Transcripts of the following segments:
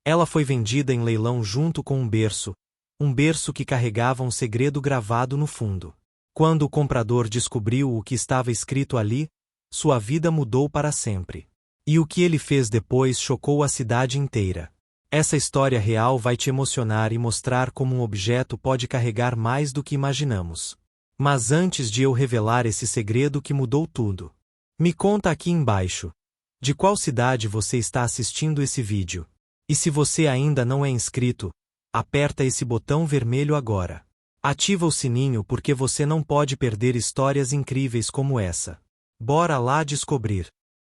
Ela foi vendida em leilão junto com um berço que carregava um segredo gravado no fundo. Quando o comprador descobriu o que estava escrito ali, sua vida mudou para sempre. E o que ele fez depois chocou a cidade inteira. Essa história real vai te emocionar e mostrar como um objeto pode carregar mais do que imaginamos. Mas antes de eu revelar esse segredo que mudou tudo, me conta aqui embaixo, de qual cidade você está assistindo esse vídeo? E se você ainda não é inscrito, aperta esse botão vermelho agora. Ativa o sininho porque você não pode perder histórias incríveis como essa. Bora lá descobrir.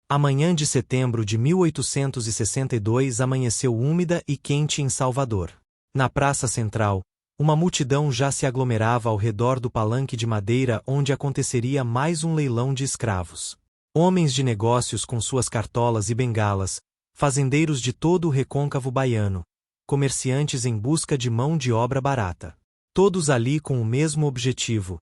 A manhã de setembro de 1862 amanheceu úmida e quente em Salvador. Na praça central, uma multidão já se aglomerava ao redor do palanque de madeira onde aconteceria mais um leilão de escravos. Homens de negócios com suas cartolas e bengalas, fazendeiros de todo o recôncavo baiano, comerciantes em busca de mão de obra barata. Todos ali com o mesmo objetivo: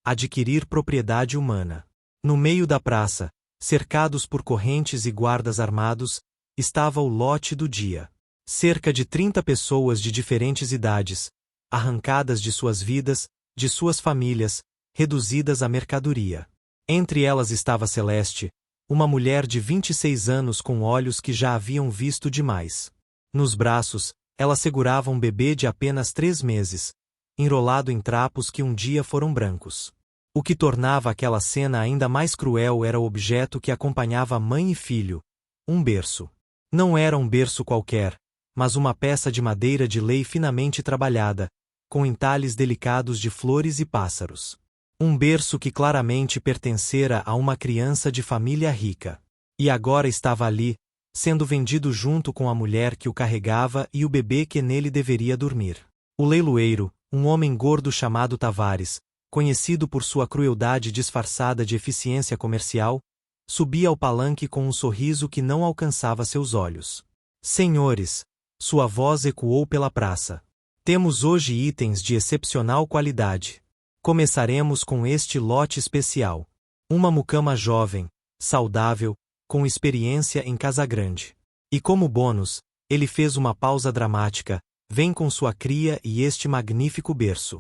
adquirir propriedade humana. No meio da praça, cercados por correntes e guardas armados, estava o lote do dia. Cerca de 30 pessoas de diferentes idades, arrancadas de suas vidas, de suas famílias, reduzidas à mercadoria. Entre elas estava Celeste, uma mulher de 26 anos com olhos que já haviam visto demais. Nos braços, ela segurava um bebê de apenas 3 meses, enrolado em trapos que um dia foram brancos. O que tornava aquela cena ainda mais cruel era o objeto que acompanhava mãe e filho: um berço. Não era um berço qualquer, mas uma peça de madeira de lei finamente trabalhada, com entalhes delicados de flores e pássaros. Um berço que claramente pertencera a uma criança de família rica. E agora estava ali, sendo vendido junto com a mulher que o carregava e o bebê que nele deveria dormir. O leiloeiro, um homem gordo chamado Tavares, conhecido por sua crueldade disfarçada de eficiência comercial, subia ao palanque com um sorriso que não alcançava seus olhos. Senhores, sua voz ecoou pela praça. Temos hoje itens de excepcional qualidade. Começaremos com este lote especial. Uma mucama jovem, saudável, com experiência em Casagrande. E como bônus, ele fez uma pausa dramática: vem com sua cria e este magnífico berço.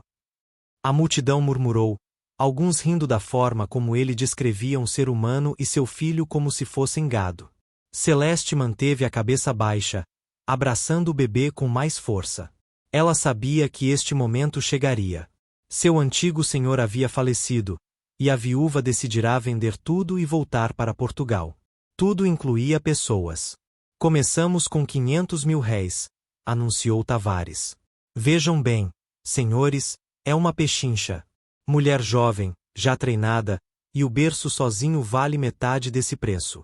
A multidão murmurou, alguns rindo da forma como ele descrevia um ser humano e seu filho como se fossem gado. Celeste manteve a cabeça baixa, abraçando o bebê com mais força. Ela sabia que este momento chegaria. Seu antigo senhor havia falecido, e a viúva decidirá vender tudo e voltar para Portugal. Tudo incluía pessoas. Começamos com 500 mil réis, anunciou Tavares. Vejam bem, senhores, é uma pechincha. Mulher jovem, já treinada, e o berço sozinho vale metade desse preço.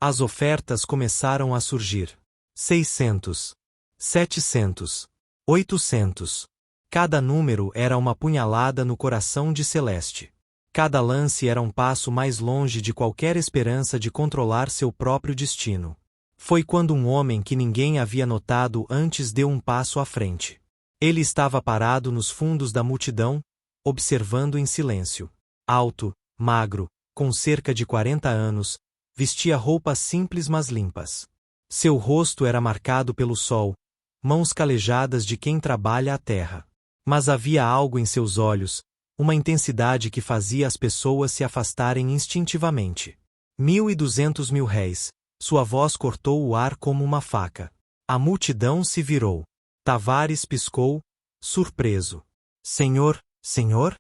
As ofertas começaram a surgir. 600. 700. 800. Cada número era uma punhalada no coração de Celeste. Cada lance era um passo mais longe de qualquer esperança de controlar seu próprio destino. Foi quando um homem que ninguém havia notado antes deu um passo à frente. Ele estava parado nos fundos da multidão, observando em silêncio. Alto, magro, com cerca de 40 anos, vestia roupas simples mas limpas. Seu rosto era marcado pelo sol, mãos calejadas de quem trabalha a terra. Mas havia algo em seus olhos, uma intensidade que fazia as pessoas se afastarem instintivamente. 1.200 mil réis. Sua voz cortou o ar como uma faca. A multidão se virou. Tavares piscou, surpreso. Senhor, senhor?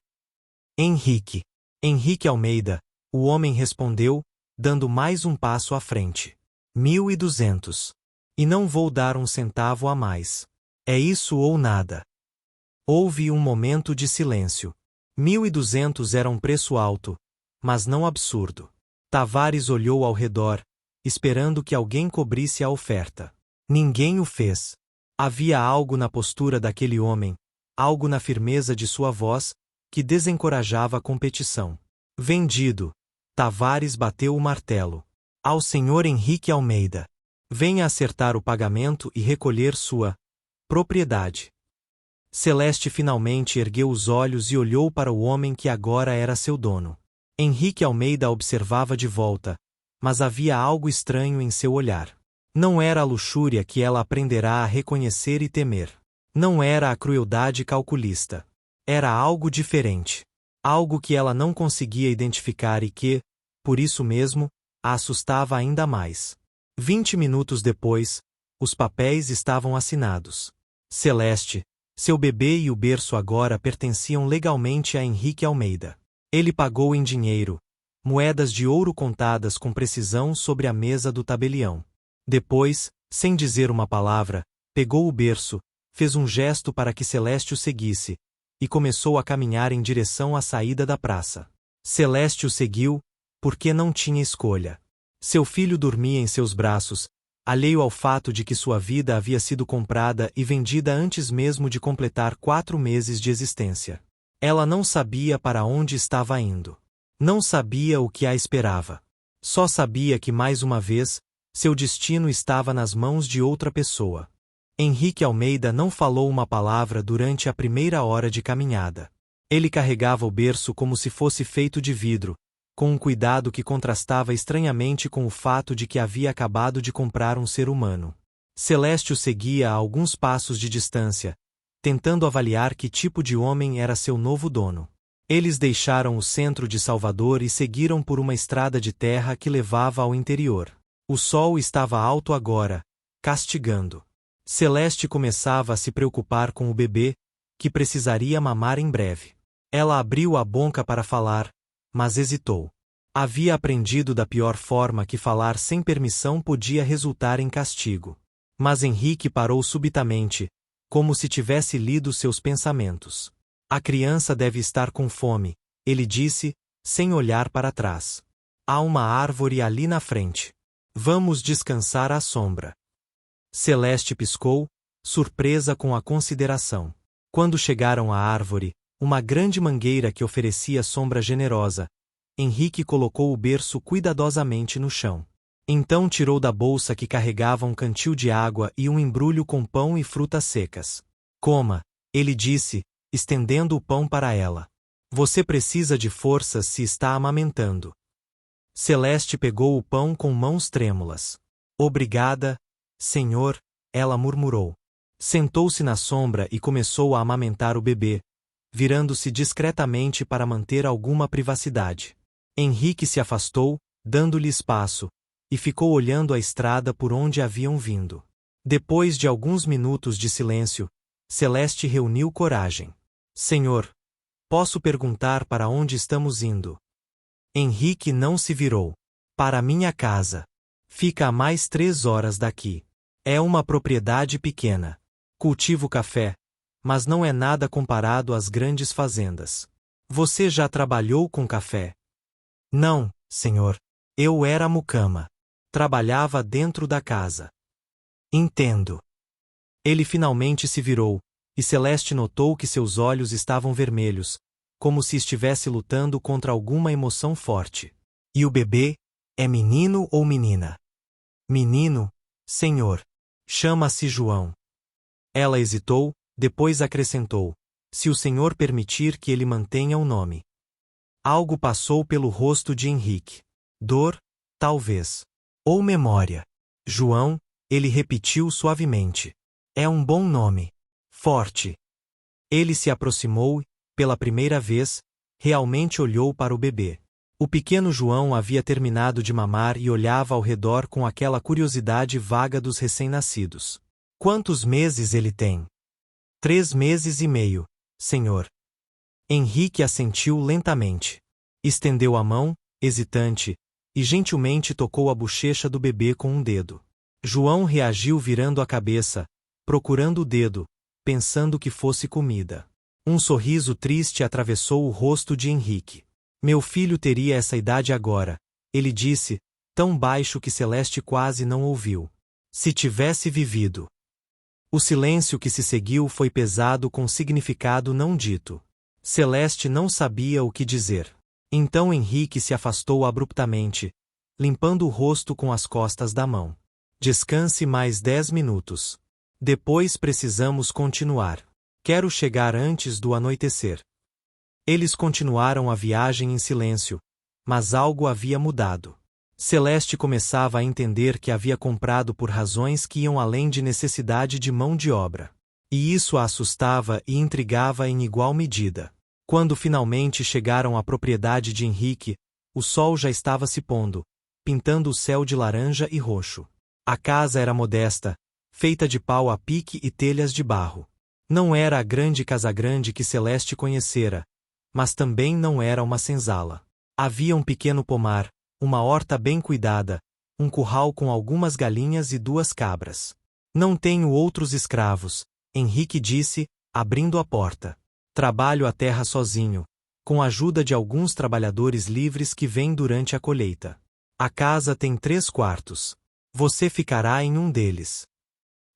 Henrique. Henrique Almeida, o homem respondeu, dando mais um passo à frente. 1.200. E não vou dar um centavo a mais. É isso ou nada. Houve um momento de silêncio. 1.200 era um preço alto, mas não absurdo. Tavares olhou ao redor, esperando que alguém cobrisse a oferta. Ninguém o fez. Havia algo na postura daquele homem, algo na firmeza de sua voz, que desencorajava a competição. Vendido. Tavares bateu o martelo. Ao senhor Henrique Almeida. Venha acertar o pagamento e recolher sua propriedade. Celeste finalmente ergueu os olhos e olhou para o homem que agora era seu dono. Henrique Almeida observava de volta, mas havia algo estranho em seu olhar. Não era a luxúria que ela aprenderá a reconhecer e temer. Não era a crueldade calculista. Era algo diferente. Algo que ela não conseguia identificar e que, por isso mesmo, a assustava ainda mais. 20 minutos depois, os papéis estavam assinados. Celeste, seu bebê e o berço agora pertenciam legalmente a Henrique Almeida. Ele pagou em dinheiro, moedas de ouro contadas com precisão sobre a mesa do tabelião. Depois, sem dizer uma palavra, pegou o berço, fez um gesto para que Celeste o seguisse, e começou a caminhar em direção à saída da praça. Celeste o seguiu, porque não tinha escolha. Seu filho dormia em seus braços, alheio ao fato de que sua vida havia sido comprada e vendida antes mesmo de completar 4 meses de existência. Ela não sabia para onde estava indo. Não sabia o que a esperava. Só sabia que mais uma vez, seu destino estava nas mãos de outra pessoa. Henrique Almeida não falou uma palavra durante a primeira hora de caminhada. Ele carregava o berço como se fosse feito de vidro, com um cuidado que contrastava estranhamente com o fato de que havia acabado de comprar um ser humano. Celeste o seguia a alguns passos de distância, tentando avaliar que tipo de homem era seu novo dono. Eles deixaram o centro de Salvador e seguiram por uma estrada de terra que levava ao interior. O sol estava alto agora, castigando. Celeste começava a se preocupar com o bebê, que precisaria mamar em breve. Ela abriu a boca para falar, mas hesitou. Havia aprendido da pior forma que falar sem permissão podia resultar em castigo. Mas Henrique parou subitamente, como se tivesse lido seus pensamentos. A criança deve estar com fome, ele disse, sem olhar para trás. Há uma árvore ali na frente. Vamos descansar à sombra. Celeste piscou, surpresa com a consideração. Quando chegaram à árvore, uma grande mangueira que oferecia sombra generosa, Henrique colocou o berço cuidadosamente no chão. Então tirou da bolsa que carregava um cantil de água e um embrulho com pão e frutas secas. Coma, ele disse, estendendo o pão para ela. Você precisa de forças se está amamentando. Celeste pegou o pão com mãos trêmulas. Obrigada, Senhor, ela murmurou. Sentou-se na sombra e começou a amamentar o bebê, virando-se discretamente para manter alguma privacidade. Henrique se afastou, dando-lhe espaço, e ficou olhando a estrada por onde haviam vindo. Depois de alguns minutos de silêncio, Celeste reuniu coragem. Senhor, posso perguntar para onde estamos indo? Henrique não se virou. Para minha casa. Fica a mais 3 horas daqui. É uma propriedade pequena. Cultivo café, mas não é nada comparado às grandes fazendas. Você já trabalhou com café? Não, senhor. Eu era mucama. Trabalhava dentro da casa. Entendo. Ele finalmente se virou, e Celeste notou que seus olhos estavam vermelhos, como se estivesse lutando contra alguma emoção forte. E o bebê? É menino ou menina? Menino, senhor. Chama-se João. Ela hesitou, depois acrescentou: se o senhor permitir que ele mantenha o nome. Algo passou pelo rosto de Henrique. Dor, talvez. Ou memória. João, ele repetiu suavemente. É um bom nome. Forte. Ele se aproximou e, pela primeira vez, realmente olhou para o bebê. O pequeno João havia terminado de mamar e olhava ao redor com aquela curiosidade vaga dos recém-nascidos. Quantos meses ele tem? 3 meses e meio, senhor. Henrique assentiu lentamente. Estendeu a mão, hesitante, e gentilmente tocou a bochecha do bebê com um dedo. João reagiu virando a cabeça, procurando o dedo, pensando que fosse comida. Um sorriso triste atravessou o rosto de Henrique. Meu filho teria essa idade agora, ele disse, tão baixo que Celeste quase não ouviu. Se tivesse vivido. O silêncio que se seguiu foi pesado com significado não dito. Celeste não sabia o que dizer. Então Henrique se afastou abruptamente, limpando o rosto com as costas da mão. Descanse mais 10 minutos. Depois precisamos continuar. Quero chegar antes do anoitecer. Eles continuaram a viagem em silêncio, mas algo havia mudado. Celeste começava a entender que havia comprado por razões que iam além de necessidade de mão de obra. E isso a assustava e intrigava em igual medida. Quando finalmente chegaram à propriedade de Henrique, o sol já estava se pondo, pintando o céu de laranja e roxo. A casa era modesta, feita de pau a pique e telhas de barro. Não era a grande casa-grande que Celeste conhecera, mas também não era uma senzala. Havia um pequeno pomar, uma horta bem cuidada, um curral com algumas galinhas e 2 cabras. Não tenho outros escravos, Henrique disse, abrindo a porta. Trabalho a terra sozinho, com a ajuda de alguns trabalhadores livres que vêm durante a colheita. A casa tem 3 quartos. Você ficará em um deles.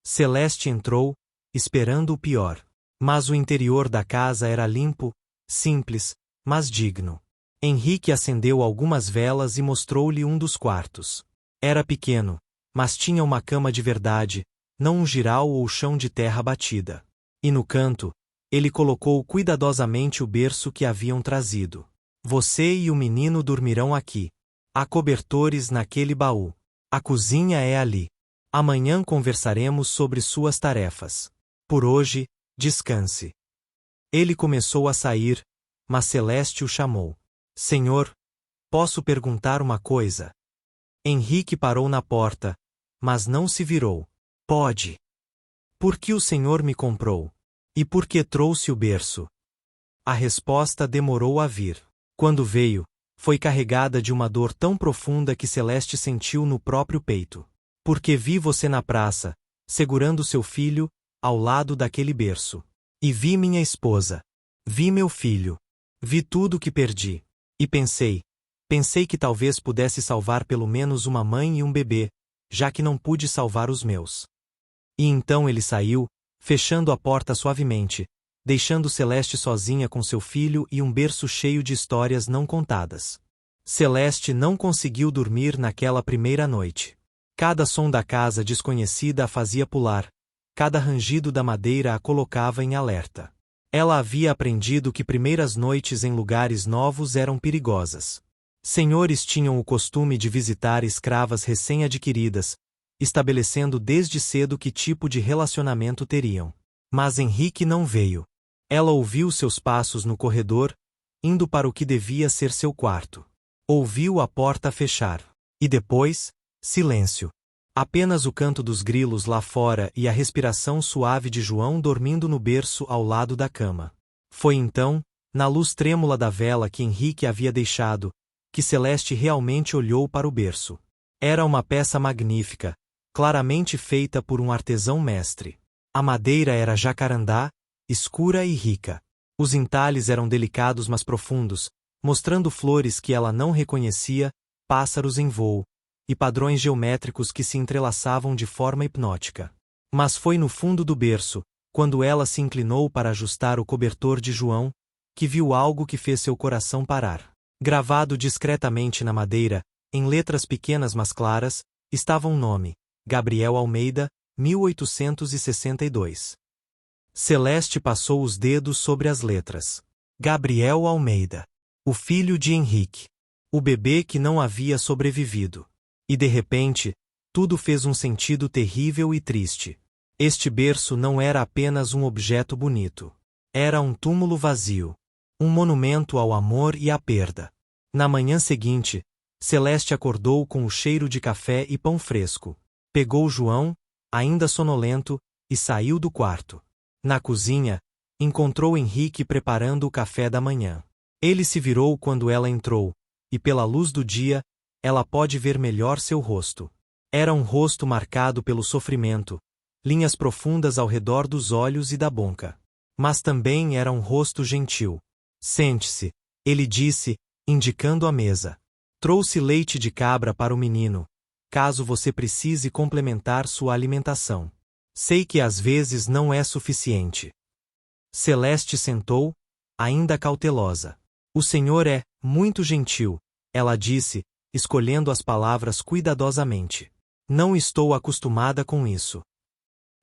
Celeste entrou, esperando o pior. Mas o interior da casa era limpo, simples, mas digno. Henrique acendeu algumas velas e mostrou-lhe um dos quartos. Era pequeno, mas tinha uma cama de verdade, não um jiral ou chão de terra batida. E no canto, ele colocou cuidadosamente o berço que haviam trazido. Você e o menino dormirão aqui. Há cobertores naquele baú. A cozinha é ali. Amanhã conversaremos sobre suas tarefas. Por hoje, descanse. Ele começou a sair, mas Celeste o chamou. Senhor, posso perguntar uma coisa? Henrique parou na porta, mas não se virou. Pode. Por que o Senhor me comprou? E por que trouxe o berço? A resposta demorou a vir. Quando veio, foi carregada de uma dor tão profunda que Celeste sentiu no próprio peito. Porque vi você na praça, segurando seu filho, ao lado daquele berço. E vi minha esposa. Vi meu filho. Vi tudo que perdi. E pensei que talvez pudesse salvar pelo menos uma mãe e um bebê, já que não pude salvar os meus. E então ele saiu, fechando a porta suavemente, deixando Celeste sozinha com seu filho e um berço cheio de histórias não contadas. Celeste não conseguiu dormir naquela primeira noite. Cada som da casa desconhecida a fazia pular, cada rangido da madeira a colocava em alerta. Ela havia aprendido que primeiras noites em lugares novos eram perigosas. Senhores tinham o costume de visitar escravas recém-adquiridas, estabelecendo desde cedo que tipo de relacionamento teriam. Mas Henrique não veio. Ela ouviu seus passos no corredor, indo para o que devia ser seu quarto. Ouviu a porta fechar. E depois, silêncio. Apenas o canto dos grilos lá fora e a respiração suave de João dormindo no berço ao lado da cama. Foi então, na luz trêmula da vela que Henrique havia deixado, que Celeste realmente olhou para o berço. Era uma peça magnífica, claramente feita por um artesão mestre. A madeira era jacarandá, escura e rica. Os entalhes eram delicados mas profundos, mostrando flores que ela não reconhecia, pássaros em voo, e padrões geométricos que se entrelaçavam de forma hipnótica. Mas foi no fundo do berço, quando ela se inclinou para ajustar o cobertor de João, que viu algo que fez seu coração parar. Gravado discretamente na madeira, em letras pequenas mas claras, estava um nome: Gabriel Almeida, 1862. Celeste passou os dedos sobre as letras. Gabriel Almeida. O filho de Henrique. O bebê que não havia sobrevivido. E de repente, tudo fez um sentido terrível e triste. Este berço não era apenas um objeto bonito. Era um túmulo vazio. Um monumento ao amor e à perda. Na manhã seguinte, Celeste acordou com o cheiro de café e pão fresco. Pegou João, ainda sonolento, e saiu do quarto. Na cozinha, encontrou Henrique preparando o café da manhã. Ele se virou quando ela entrou, e pela luz do dia, ela pôde ver melhor seu rosto. Era um rosto marcado pelo sofrimento, linhas profundas ao redor dos olhos e da boca. Mas também era um rosto gentil. Sente-se, ele disse, indicando a mesa. Trouxe leite de cabra para o menino, caso você precise complementar sua alimentação. Sei que às vezes não é suficiente. Celeste sentou, ainda cautelosa. O senhor é muito gentil, ela disse, escolhendo as palavras cuidadosamente. Não estou acostumada com isso.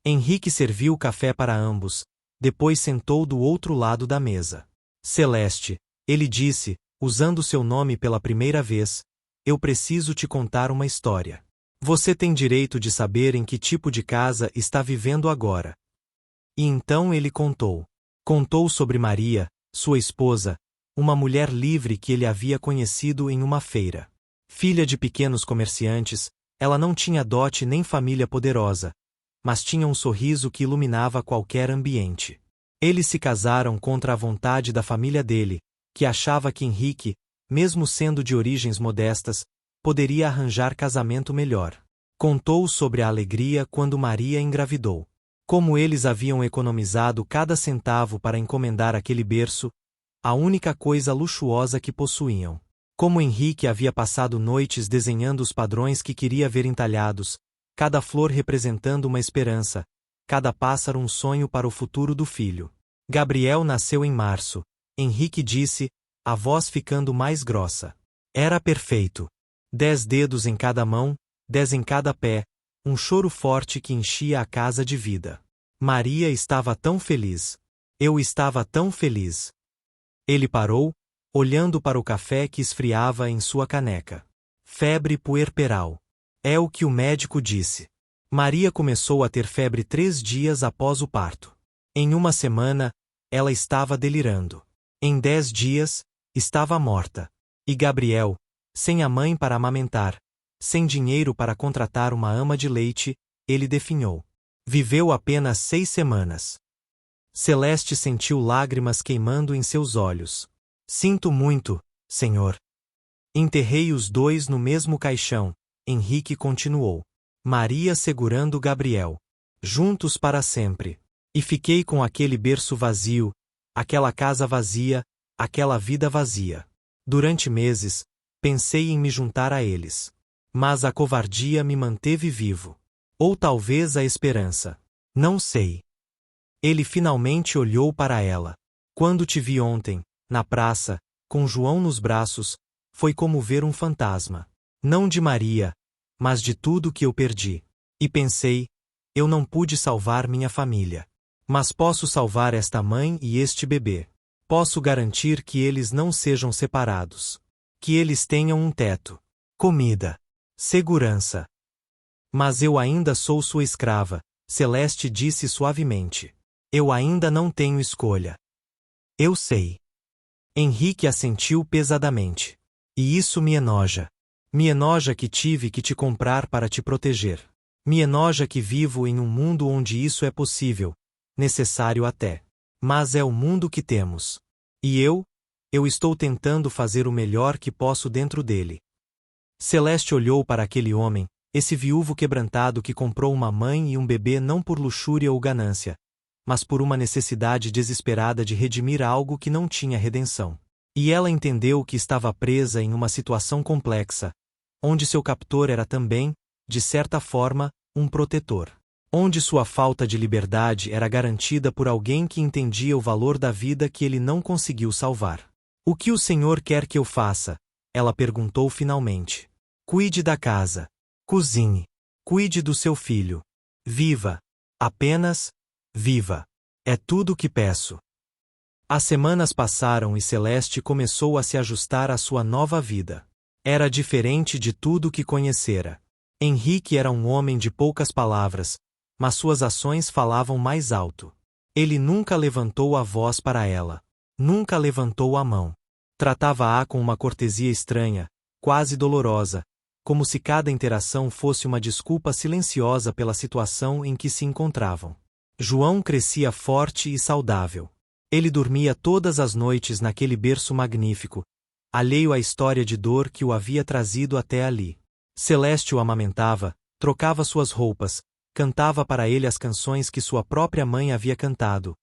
Henrique serviu café para ambos, depois sentou do outro lado da mesa. Celeste, ele disse, usando seu nome pela primeira vez, eu preciso te contar uma história. Você tem direito de saber em que tipo de casa está vivendo agora. E então ele contou. Contou sobre Maria, sua esposa, uma mulher livre que ele havia conhecido em uma feira. Filha de pequenos comerciantes, ela não tinha dote nem família poderosa, mas tinha um sorriso que iluminava qualquer ambiente. Eles se casaram contra a vontade da família dele, que achava que Henrique, mesmo sendo de origens modestas, poderia arranjar casamento melhor. Contou sobre a alegria quando Maria engravidou. Como eles haviam economizado cada centavo para encomendar aquele berço, a única coisa luxuosa que possuíam. Como Henrique havia passado noites desenhando os padrões que queria ver entalhados, cada flor representando uma esperança, cada pássaro um sonho para o futuro do filho. Gabriel nasceu em março. Henrique disse, a voz ficando mais grossa. Era perfeito. 10 dedos em cada mão, 10 em cada pé, um choro forte que enchia a casa de vida. Maria estava tão feliz. Eu estava tão feliz. Ele parou, olhando para o café que esfriava em sua caneca. Febre puerperal. É o que o médico disse. Maria começou a ter febre 3 dias após o parto. Em uma semana, ela estava delirando. Em 10 dias, estava morta. E Gabriel, sem a mãe para amamentar, sem dinheiro para contratar uma ama de leite, ele definhou. Viveu apenas 6 semanas. Celeste sentiu lágrimas queimando em seus olhos. Sinto muito, Senhor. Enterrei os dois no mesmo caixão, Henrique continuou. Maria segurando Gabriel. Juntos para sempre. E fiquei com aquele berço vazio, aquela casa vazia, aquela vida vazia. Durante meses, pensei em me juntar a eles. Mas a covardia me manteve vivo. Ou talvez a esperança. Não sei. Ele finalmente olhou para ela. Quando te vi ontem, na praça, com João nos braços, foi como ver um fantasma. Não de Maria, mas de tudo que eu perdi. E pensei, eu não pude salvar minha família. Mas posso salvar esta mãe e este bebê. Posso garantir que eles não sejam separados. Que eles tenham um teto. Comida. Segurança. Mas eu ainda sou sua escrava, Celeste disse suavemente. Eu ainda não tenho escolha. Eu sei. Henrique assentiu pesadamente. E isso me enoja. Me enoja que tive que te comprar para te proteger. Me enoja que vivo em um mundo onde isso é possível, necessário até. Mas é o mundo que temos. E eu estou tentando fazer o melhor que posso dentro dele. Celeste olhou para aquele homem, esse viúvo quebrantado que comprou uma mãe e um bebê não por luxúria ou ganância, mas por uma necessidade desesperada de redimir algo que não tinha redenção. E ela entendeu que estava presa em uma situação complexa, onde seu captor era também, de certa forma, um protetor. Onde sua falta de liberdade era garantida por alguém que entendia o valor da vida que ele não conseguiu salvar. O que o Senhor quer que eu faça? Ela perguntou finalmente. Cuide da casa. Cozinhe. Cuide do seu filho. Viva. Apenas, viva. É tudo o que peço. As semanas passaram e Celeste começou a se ajustar à sua nova vida. Era diferente de tudo que conhecera. Henrique era um homem de poucas palavras, mas suas ações falavam mais alto. Ele nunca levantou a voz para ela. Nunca levantou a mão. Tratava-a com uma cortesia estranha, quase dolorosa, como se cada interação fosse uma desculpa silenciosa pela situação em que se encontravam. João crescia forte e saudável. Ele dormia todas as noites naquele berço magnífico, alheio à história de dor que o havia trazido até ali. Celeste o amamentava, trocava suas roupas, cantava para ele as canções que sua própria mãe havia cantado,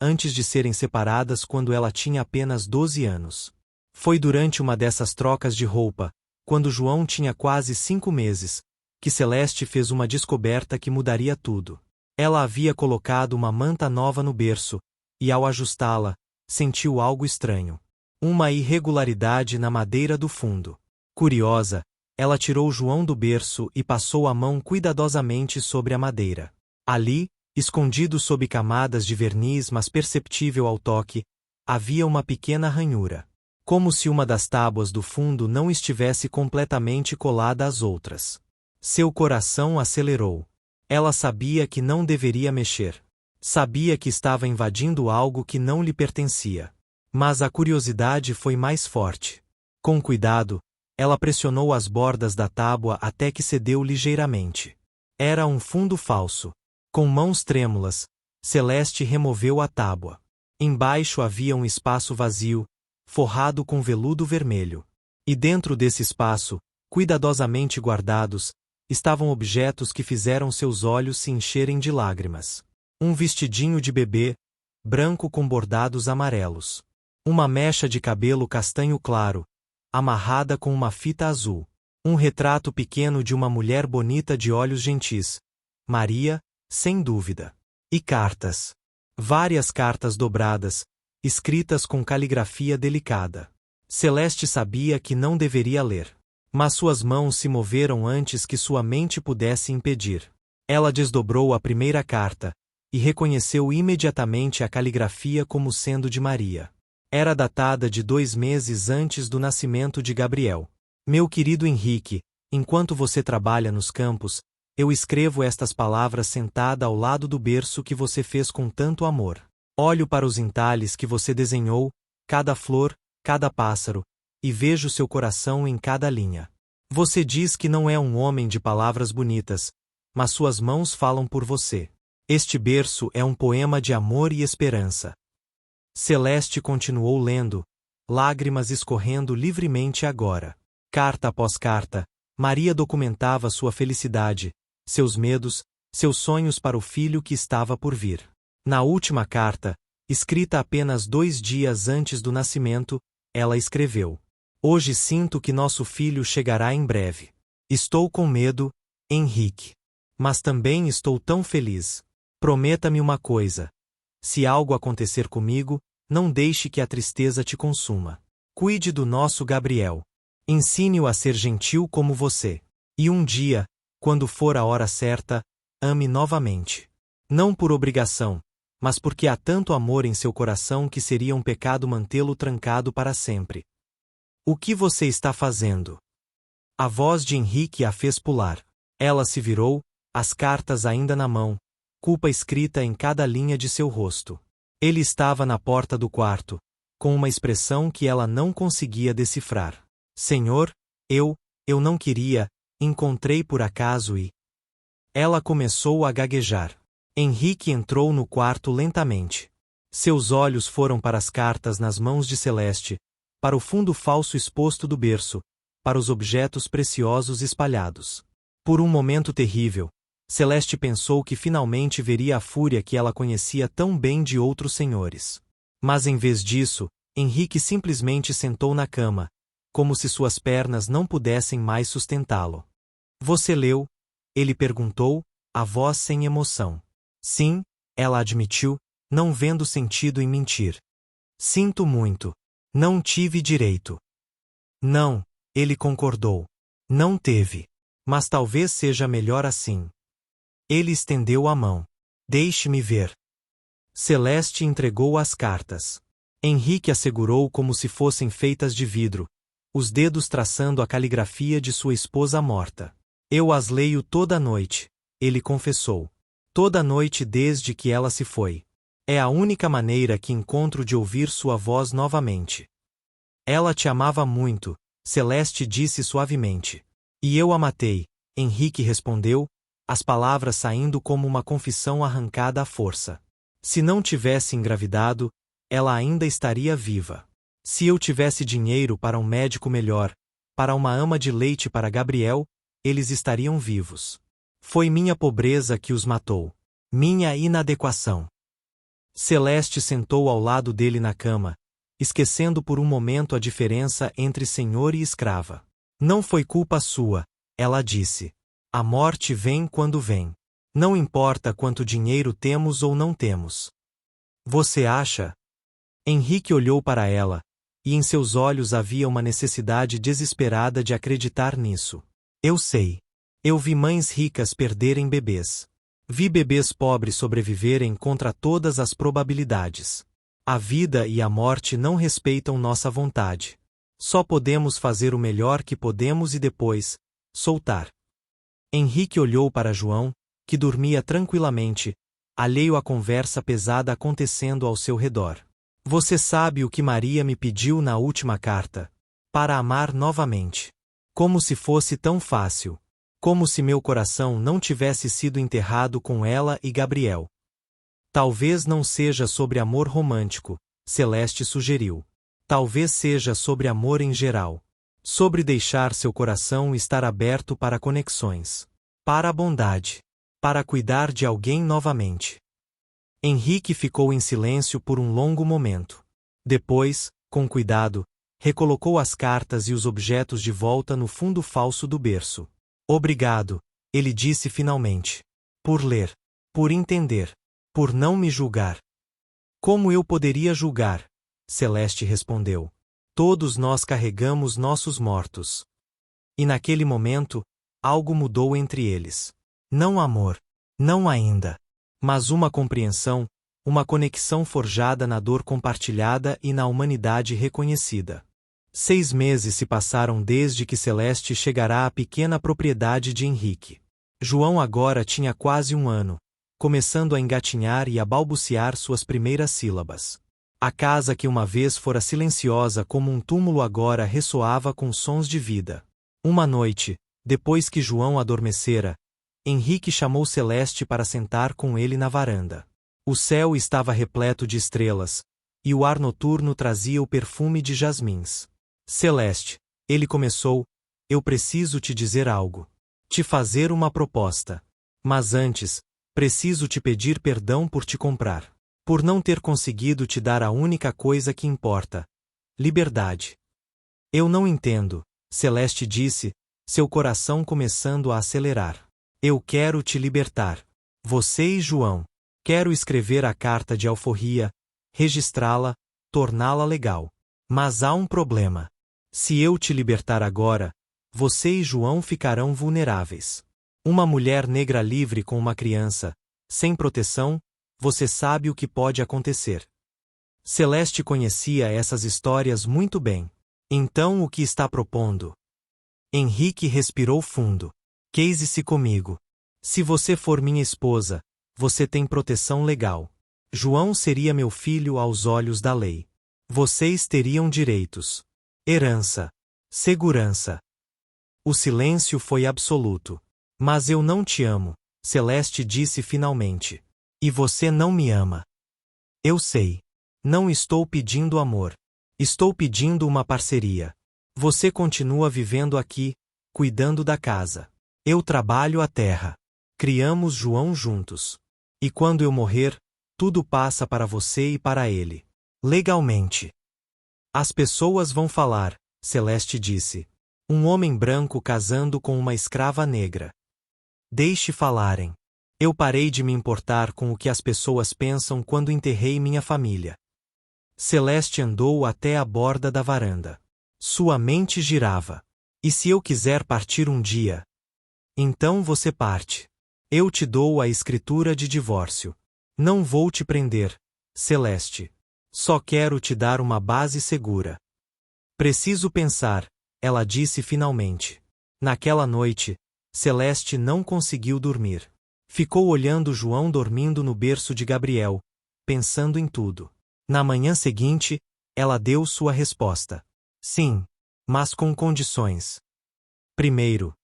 antes de serem separadas quando ela tinha apenas 12 anos. Foi durante uma dessas trocas de roupa, quando João tinha quase 5 meses, que Celeste fez uma descoberta que mudaria tudo. Ela havia colocado uma manta nova no berço, e ao ajustá-la, sentiu algo estranho. Uma irregularidade na madeira do fundo. Curiosa, ela tirou João do berço e passou a mão cuidadosamente sobre a madeira. Ali, escondido sob camadas de verniz mas perceptível ao toque, havia uma pequena ranhura. como se uma das tábuas do fundo não estivesse completamente colada às outras. Seu coração acelerou. Ela sabia que não deveria mexer. Sabia que estava invadindo algo que não lhe pertencia. Mas a curiosidade foi mais forte. Com cuidado, ela pressionou as bordas da tábua até que cedeu ligeiramente. Era um fundo falso. Com mãos trêmulas, Celeste removeu a tábua. Embaixo havia um espaço vazio, forrado com veludo vermelho. E dentro desse espaço, cuidadosamente guardados, estavam objetos que fizeram seus olhos se encherem de lágrimas. Um vestidinho de bebê, branco com bordados amarelos. Uma mecha de cabelo castanho claro, amarrada com uma fita azul. Um retrato pequeno de uma mulher bonita de olhos gentis. Maria, sem dúvida. E cartas. Várias cartas dobradas, escritas com caligrafia delicada. Celeste sabia que não deveria ler. Mas suas mãos se moveram antes que sua mente pudesse impedir. Ela desdobrou a primeira carta, e reconheceu imediatamente a caligrafia como sendo de Maria. Era datada de 2 meses antes do nascimento de Gabriel. Meu querido Henrique, enquanto você trabalha nos campos, eu escrevo estas palavras sentada ao lado do berço que você fez com tanto amor. Olho para os entalhes que você desenhou, cada flor, cada pássaro, e vejo seu coração em cada linha. Você diz que não é um homem de palavras bonitas, mas suas mãos falam por você. Este berço é um poema de amor e esperança. Celeste continuou lendo, lágrimas escorrendo livremente agora. Carta após carta, Maria documentava sua felicidade, seus medos, seus sonhos para o filho que estava por vir. Na última carta, escrita apenas 2 dias antes do nascimento, ela escreveu: Hoje sinto que nosso filho chegará em breve. Estou com medo, Henrique. Mas também estou tão feliz. Prometa-me uma coisa. Se algo acontecer comigo, não deixe que a tristeza te consuma. Cuide do nosso Gabriel. Ensine-o a ser gentil como você. E um dia, quando for a hora certa, ame novamente. Não por obrigação, mas porque há tanto amor em seu coração que seria um pecado mantê-lo trancado para sempre. O que você está fazendo? A voz de Henrique a fez pular. Ela se virou, as cartas ainda na mão, culpa escrita em cada linha de seu rosto. Ele estava na porta do quarto, com uma expressão que ela não conseguia decifrar. Senhor, eu não queria, encontrei por acaso e... Ela começou a gaguejar. Henrique entrou no quarto lentamente. Seus olhos foram para as cartas nas mãos de Celeste, para o fundo falso exposto do berço, para os objetos preciosos espalhados. Por um momento terrível, Celeste pensou que finalmente veria a fúria que ela conhecia tão bem de outros senhores. Mas em vez disso, Henrique simplesmente sentou na cama, como se suas pernas não pudessem mais sustentá-lo. Você leu? Ele perguntou, a voz sem emoção. Sim, ela admitiu, não vendo sentido em mentir. Sinto muito. Não tive direito. Não, ele concordou. Não teve. Mas talvez seja melhor assim. Ele estendeu a mão. Deixe-me ver. Celeste entregou as cartas. Henrique assegurou como se fossem feitas de vidro, os dedos traçando a caligrafia de sua esposa morta. Eu as leio toda noite, ele confessou. Toda noite desde que ela se foi. É a única maneira que encontro de ouvir sua voz novamente. Ela te amava muito, Celeste disse suavemente. E eu a matei, Henrique respondeu, as palavras saindo como uma confissão arrancada à força. Se não tivesse engravidado, ela ainda estaria viva. Se eu tivesse dinheiro para um médico melhor, para uma ama de leite para Gabriel, eles estariam vivos. Foi minha pobreza que os matou. Minha inadequação. Celeste sentou ao lado dele na cama, esquecendo por um momento a diferença entre senhor e escrava. Não foi culpa sua, ela disse. A morte vem quando vem. Não importa quanto dinheiro temos ou não temos. Você acha? Henrique olhou para ela, e em seus olhos havia uma necessidade desesperada de acreditar nisso. Eu sei. Eu vi mães ricas perderem bebês. Vi bebês pobres sobreviverem contra todas as probabilidades. A vida e a morte não respeitam nossa vontade. Só podemos fazer o melhor que podemos e depois, soltar. Henrique olhou para João, que dormia tranquilamente, alheio à conversa pesada acontecendo ao seu redor. Você sabe o que Maria me pediu na última carta? Para amar novamente. Como se fosse tão fácil. Como se meu coração não tivesse sido enterrado com ela e Gabriel. Talvez não seja sobre amor romântico, Celeste sugeriu. Talvez seja sobre amor em geral. Sobre deixar seu coração estar aberto para conexões. Para a bondade. Para cuidar de alguém novamente. Henrique ficou em silêncio por um longo momento. Depois, com cuidado, recolocou as cartas e os objetos de volta no fundo falso do berço. Obrigado, ele disse finalmente. Por ler. Por entender. Por não me julgar. Como eu poderia julgar? Celeste respondeu. Todos nós carregamos nossos mortos. E naquele momento, algo mudou entre eles. Não amor. Não ainda. Mas uma compreensão, uma conexão forjada na dor compartilhada e na humanidade reconhecida. 6 meses se passaram desde que Celeste chegará à pequena propriedade de Henrique. João agora tinha quase 1 ano, começando a engatinhar e a balbuciar suas primeiras sílabas. A casa que uma vez fora silenciosa como um túmulo agora ressoava com sons de vida. Uma noite, depois que João adormecera, Henrique chamou Celeste para sentar com ele na varanda. O céu estava repleto de estrelas, e o ar noturno trazia o perfume de jasmins. Celeste, ele começou, eu preciso te dizer algo. Te fazer uma proposta. Mas antes, preciso te pedir perdão por te comprar. Por não ter conseguido te dar a única coisa que importa. Liberdade. Eu não entendo, Celeste disse, seu coração começando a acelerar. Eu quero te libertar. Você e João. Quero escrever a carta de alforria, registrá-la, torná-la legal. Mas há um problema. Se eu te libertar agora, você e João ficarão vulneráveis. Uma mulher negra livre com uma criança, sem proteção, você sabe o que pode acontecer. Celeste conhecia essas histórias muito bem. Então o que está propondo? Henrique respirou fundo. Case-se comigo. Se você for minha esposa, você tem proteção legal. João seria meu filho aos olhos da lei. Vocês teriam direitos. Herança. Segurança. O silêncio foi absoluto. Mas eu não te amo, Celeste disse finalmente. E você não me ama. Eu sei. Não estou pedindo amor. Estou pedindo uma parceria. Você continua vivendo aqui, cuidando da casa. Eu trabalho a terra. Criamos João juntos. E quando eu morrer, tudo passa para você e para ele. Legalmente. As pessoas vão falar, Celeste disse. Um homem branco casando com uma escrava negra. Deixe falarem. Eu parei de me importar com o que as pessoas pensam quando enterrei minha família. Celeste andou até a borda da varanda. Sua mente girava. E se eu quiser partir um dia? Então você parte. Eu te dou a escritura de divórcio. Não vou te prender, Celeste. Só quero te dar uma base segura. Preciso pensar, ela disse finalmente. Naquela noite, Celeste não conseguiu dormir. Ficou olhando João dormindo no berço de Gabriel, pensando em tudo. Na manhã seguinte, ela deu sua resposta. Sim, mas com condições. Primeiro,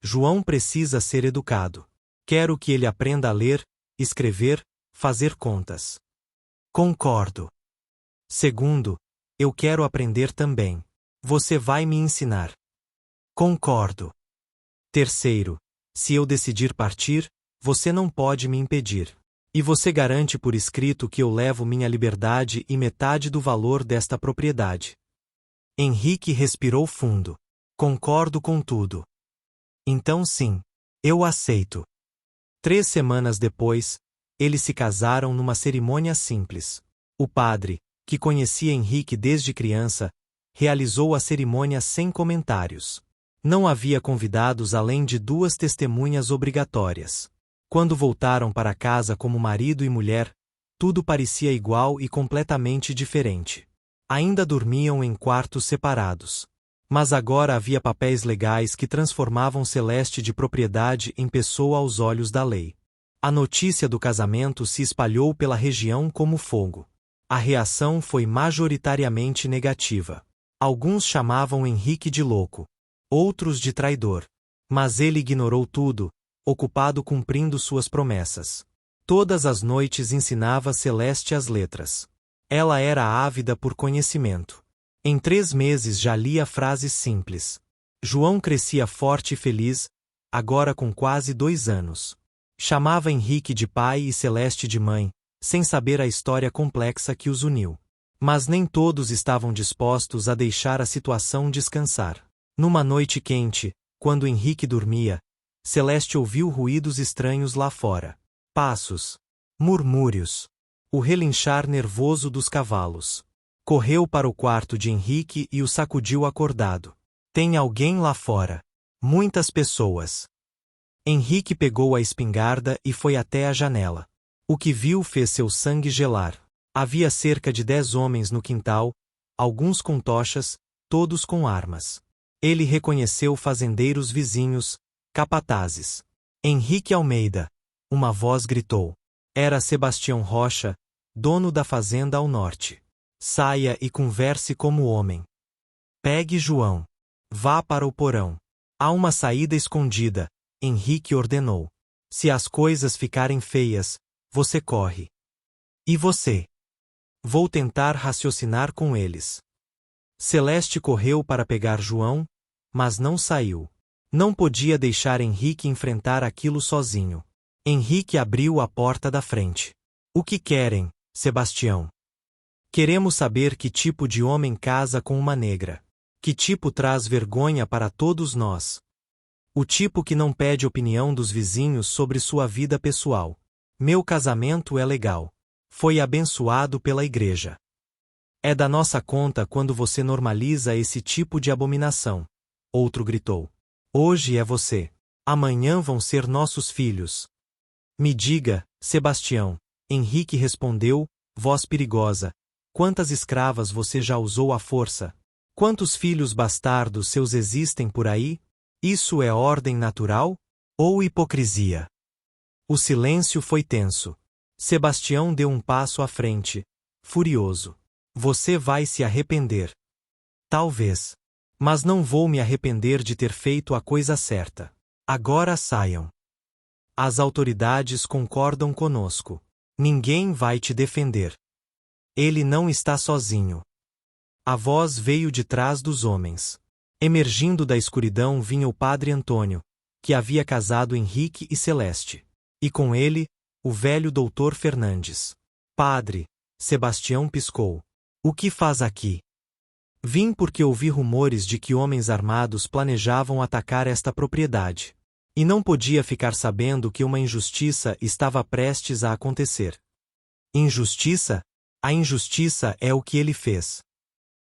João precisa ser educado. Quero que ele aprenda a ler, escrever, fazer contas. Concordo. Segundo, eu quero aprender também. Você vai me ensinar. Concordo. Terceiro, se eu decidir partir, você não pode me impedir. E você garante por escrito que eu levo minha liberdade e metade do valor desta propriedade. Henrique respirou fundo. Concordo com tudo. Então sim, eu aceito. 3 semanas depois, eles se casaram numa cerimônia simples. O padre, que conhecia Henrique desde criança, realizou a cerimônia sem comentários. Não havia convidados além de 2 testemunhas obrigatórias. Quando voltaram para casa como marido e mulher, Tudo parecia igual e completamente diferente. Ainda dormiam em quartos separados. Mas agora havia papéis legais que transformavam Celeste de propriedade em pessoa aos olhos da lei. A notícia do casamento se espalhou pela região como fogo. A reação foi majoritariamente negativa. Alguns chamavam Henrique de louco, outros de traidor. Mas ele ignorou tudo, ocupado cumprindo suas promessas. Todas as noites ensinava Celeste as letras. Ela era ávida por conhecimento. Em 3 meses já lia frases simples. João crescia forte e feliz, agora com quase 2 anos. Chamava Henrique de pai e Celeste de mãe, sem saber a história complexa que os uniu. Mas nem todos estavam dispostos a deixar a situação descansar. Numa noite quente, quando Henrique dormia, Celeste ouviu ruídos estranhos lá fora. Passos. Murmúrios. O relinchar nervoso dos cavalos. Correu para o quarto de Henrique e o sacudiu acordado. Tem alguém lá fora. Muitas pessoas. Henrique pegou a espingarda e foi até a janela. O que viu fez seu sangue gelar. Havia cerca de 10 homens no quintal, alguns com tochas, todos com armas. Ele reconheceu fazendeiros vizinhos, capatazes. Henrique Almeida. Uma voz gritou. Era Sebastião Rocha, dono da fazenda ao norte. Saia e converse como homem. Pegue João. Vá para o porão. Há uma saída escondida, Henrique ordenou. Se as coisas ficarem feias, você corre. E você? Vou tentar raciocinar com eles. Celeste correu para pegar João, mas não saiu. Não podia deixar Henrique enfrentar aquilo sozinho. Henrique abriu a porta da frente. O que querem, Sebastião? Queremos saber que tipo de homem casa com uma negra. Que tipo traz vergonha para todos nós. O tipo que não pede opinião dos vizinhos sobre sua vida pessoal. Meu casamento é legal. Foi abençoado pela igreja. É da nossa conta quando você normaliza esse tipo de abominação. Outro gritou. Hoje é você. Amanhã vão ser nossos filhos. Me diga, Sebastião. Henrique respondeu, voz perigosa. Quantas escravas você já usou à força? Quantos filhos bastardos seus existem por aí? Isso é ordem natural? Ou hipocrisia? O silêncio foi tenso. Sebastião deu um passo à frente, furioso. Você vai se arrepender. Talvez. Mas não vou me arrepender de ter feito a coisa certa. Agora saiam. As autoridades concordam conosco. Ninguém vai te defender. Ele não está sozinho. A voz veio de trás dos homens. Emergindo da escuridão vinha o padre Antônio, que havia casado Henrique e Celeste. E com ele, o velho doutor Fernandes. Padre, Sebastião piscou. O que faz aqui? Vim porque ouvi rumores de que homens armados planejavam atacar esta propriedade. E não podia ficar sabendo que uma injustiça estava prestes a acontecer. Injustiça? A injustiça é o que ele fez.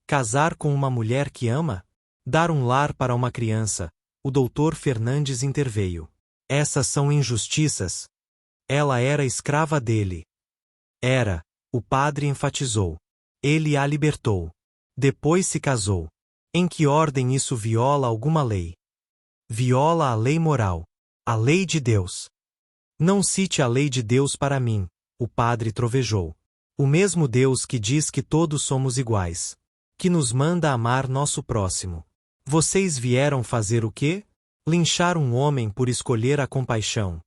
Casar com uma mulher que ama? Dar um lar para uma criança, o doutor Fernandes interveio. Essas são injustiças. Ela era escrava dele. Era, o padre enfatizou. Ele a libertou. Depois se casou. Em que ordem isso viola alguma lei? Viola a lei moral. A lei de Deus. Não cite a lei de Deus para mim, o padre trovejou. O mesmo Deus que diz que todos somos iguais. Que nos manda amar nosso próximo. Vocês vieram fazer o quê? Linchar um homem por escolher a compaixão.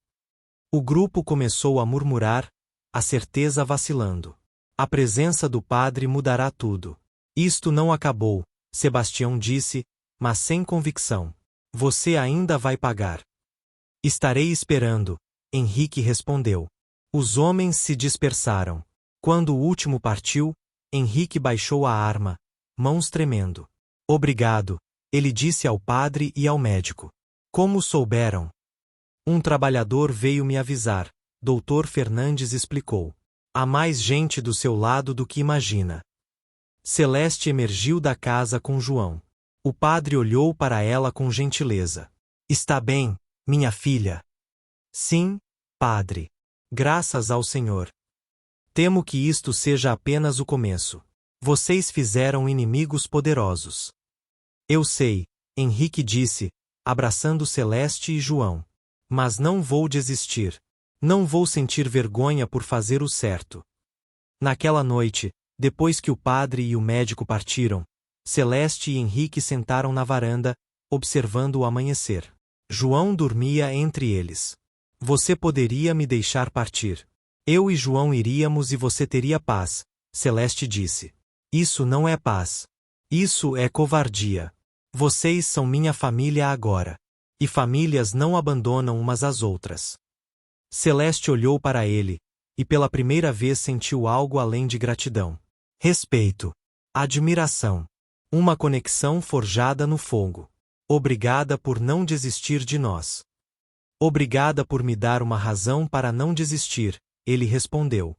O grupo começou a murmurar, a certeza vacilando. A presença do padre mudará tudo. Isto não acabou, Sebastião disse, mas sem convicção. Você ainda vai pagar. Estarei esperando, Henrique respondeu. Os homens se dispersaram. Quando o último partiu, Henrique baixou a arma, mãos tremendo. Obrigado, ele disse ao padre e ao médico. Como souberam? Um trabalhador veio me avisar, doutor Fernandes explicou. Há mais gente do seu lado do que imagina. Celeste emergiu da casa com João. O padre olhou para ela com gentileza. Está bem, minha filha? Sim, padre. Graças ao Senhor. Temo que isto seja apenas o começo. Vocês fizeram inimigos poderosos. Eu sei, Henrique disse, abraçando Celeste e João. Mas não vou desistir. Não vou sentir vergonha por fazer o certo. Naquela noite, depois que o padre e o médico partiram, Celeste e Henrique sentaram na varanda, observando o amanhecer. João dormia entre eles. Você poderia me deixar partir. Eu e João iríamos e você teria paz, Celeste disse. Isso não é paz. Isso é covardia. Vocês são minha família agora. E famílias não abandonam umas às outras. Celeste olhou para ele, e pela primeira vez sentiu algo além de gratidão. Respeito. Admiração. Uma conexão forjada no fogo. Obrigada por não desistir de nós. Obrigada por me dar uma razão para não desistir, ele respondeu.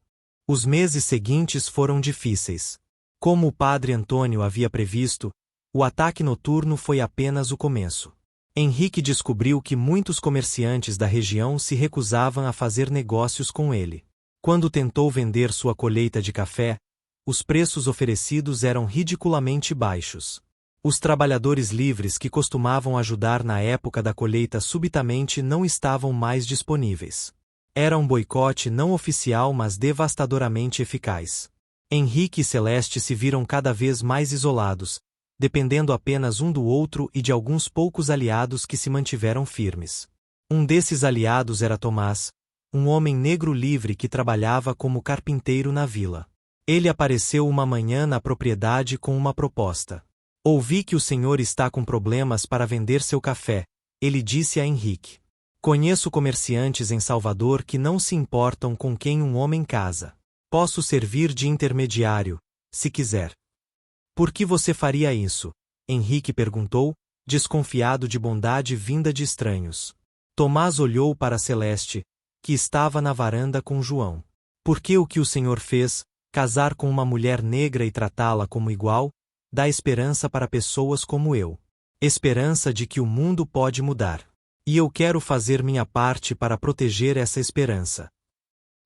Os meses seguintes foram difíceis. Como o padre Antônio havia previsto, o ataque noturno foi apenas o começo. Henrique descobriu que muitos comerciantes da região se recusavam a fazer negócios com ele. Quando tentou vender sua colheita de café, os preços oferecidos eram ridiculamente baixos. Os trabalhadores livres que costumavam ajudar na época da colheita subitamente não estavam mais disponíveis. Era um boicote não oficial, mas devastadoramente eficaz. Henrique e Celeste se viram cada vez mais isolados, dependendo apenas um do outro e de alguns poucos aliados que se mantiveram firmes. Um desses aliados era Tomás, um homem negro livre que trabalhava como carpinteiro na vila. Ele apareceu uma manhã na propriedade com uma proposta. Ouvi que o senhor está com problemas para vender seu café, ele disse a Henrique. Conheço comerciantes em Salvador que não se importam com quem um homem casa. Posso servir de intermediário, se quiser. Por que você faria isso? Henrique perguntou, desconfiado de bondade vinda de estranhos. Tomás olhou para Celeste, que estava na varanda com João. Porque o que o senhor fez, casar com uma mulher negra e tratá-la como igual, dá esperança para pessoas como eu. Esperança de que o mundo pode mudar. E eu quero fazer minha parte para proteger essa esperança.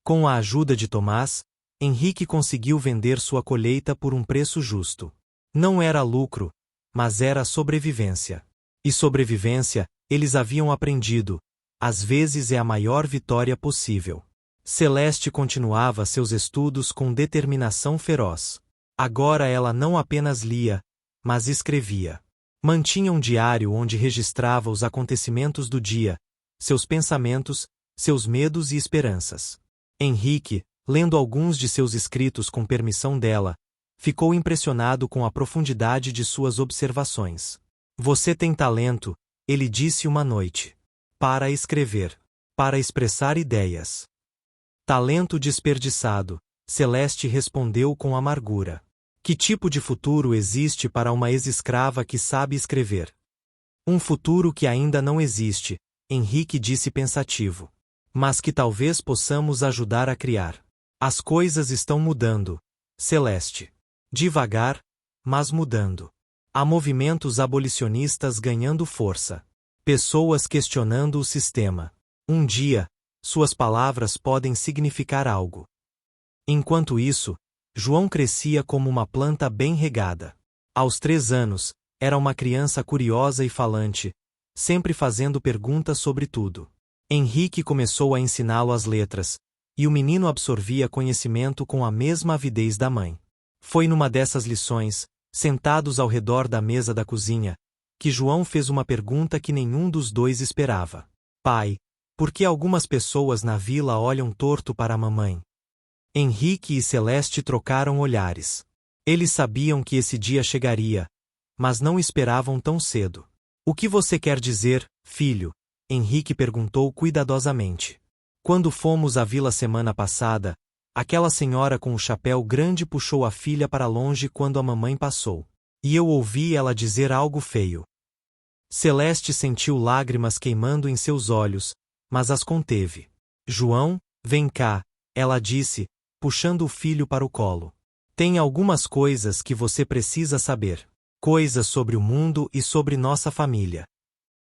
Com a ajuda de Tomás, Henrique conseguiu vender sua colheita por um preço justo. Não era lucro, mas era sobrevivência. E sobrevivência, eles haviam aprendido, às vezes é a maior vitória possível. Celeste continuava seus estudos com determinação feroz. Agora ela não apenas lia, mas escrevia. Mantinha um diário onde registrava os acontecimentos do dia, seus pensamentos, seus medos e esperanças. Henrique, lendo alguns de seus escritos com permissão dela, ficou impressionado com a profundidade de suas observações. Você tem talento, ele disse uma noite. Para escrever. Para expressar ideias. Talento desperdiçado, Celeste respondeu com amargura. Que tipo de futuro existe para uma ex-escrava que sabe escrever? Um futuro que ainda não existe, Henrique disse pensativo. Mas que talvez possamos ajudar a criar. As coisas estão mudando, Celeste. Devagar, mas mudando. Há movimentos abolicionistas ganhando força. Pessoas questionando o sistema. Um dia, suas palavras podem significar algo. Enquanto isso, João crescia como uma planta bem regada. Aos 3 anos, era uma criança curiosa e falante, sempre fazendo perguntas sobre tudo. Henrique começou a ensiná-lo as letras, e o menino absorvia conhecimento com a mesma avidez da mãe. Foi numa dessas lições, sentados ao redor da mesa da cozinha, que João fez uma pergunta que nenhum dos dois esperava. Pai, por que algumas pessoas na vila olham torto para a mamãe? Henrique e Celeste trocaram olhares. Eles sabiam que esse dia chegaria, mas não esperavam tão cedo. O que você quer dizer, filho? Henrique perguntou cuidadosamente. Quando fomos à vila semana passada, aquela senhora com o chapéu grande puxou a filha para longe quando a mamãe passou. E eu ouvi ela dizer algo feio. Celeste sentiu lágrimas queimando em seus olhos, mas as conteve. João, vem cá, ela disse, puxando o filho para o colo. Tem algumas coisas que você precisa saber. Coisas sobre o mundo e sobre nossa família.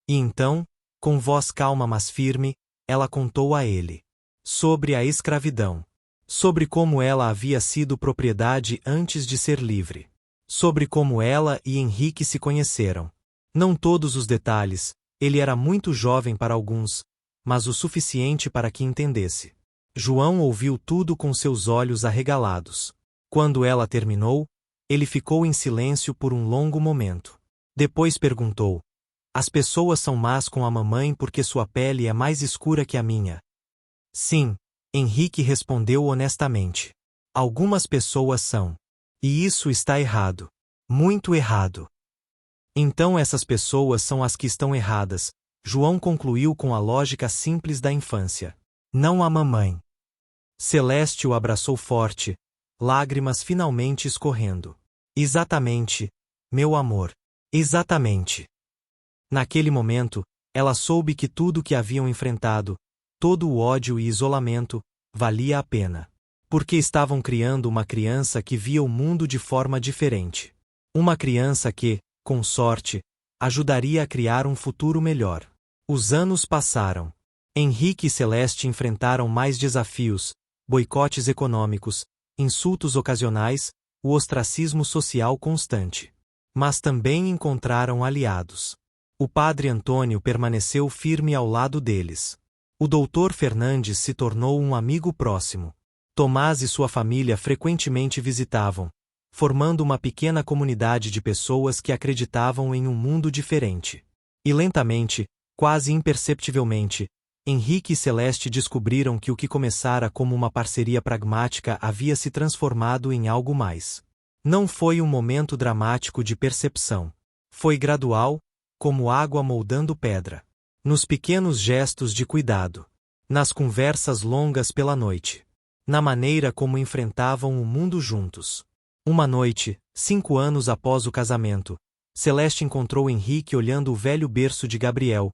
E então, com voz calma mas firme, ela contou a ele. Sobre a escravidão. Sobre como ela havia sido propriedade antes de ser livre. Sobre como ela e Henrique se conheceram. Não todos os detalhes, ele era muito jovem para alguns, mas o suficiente para que entendesse. João ouviu tudo com seus olhos arregalados. Quando ela terminou, ele ficou em silêncio por um longo momento. Depois perguntou: as pessoas são más com a mamãe porque sua pele é mais escura que a minha? Sim, Henrique respondeu honestamente. Algumas pessoas são. E isso está errado. Muito errado. Então essas pessoas são as que estão erradas, João concluiu com a lógica simples da infância. Não a mamãe. Celeste o abraçou forte, lágrimas finalmente escorrendo. Exatamente, meu amor. Exatamente. Naquele momento, ela soube que tudo que haviam enfrentado, todo o ódio e isolamento, valia a pena. Porque estavam criando uma criança que via o mundo de forma diferente. Uma criança que, com sorte, ajudaria a criar um futuro melhor. Os anos passaram. Henrique e Celeste enfrentaram mais desafios, boicotes econômicos, insultos ocasionais, o ostracismo social constante. Mas também encontraram aliados. O padre Antônio permaneceu firme ao lado deles. O doutor Fernandes se tornou um amigo próximo. Tomás e sua família frequentemente visitavam, formando uma pequena comunidade de pessoas que acreditavam em um mundo diferente. E lentamente, quase imperceptivelmente, Henrique e Celeste descobriram que o que começara como uma parceria pragmática havia se transformado em algo mais. Não foi um momento dramático de percepção. Foi gradual, como água moldando pedra. Nos pequenos gestos de cuidado. Nas conversas longas pela noite. Na maneira como enfrentavam o mundo juntos. Uma noite, 5 anos após o casamento, Celeste encontrou Henrique olhando o velho berço de Gabriel,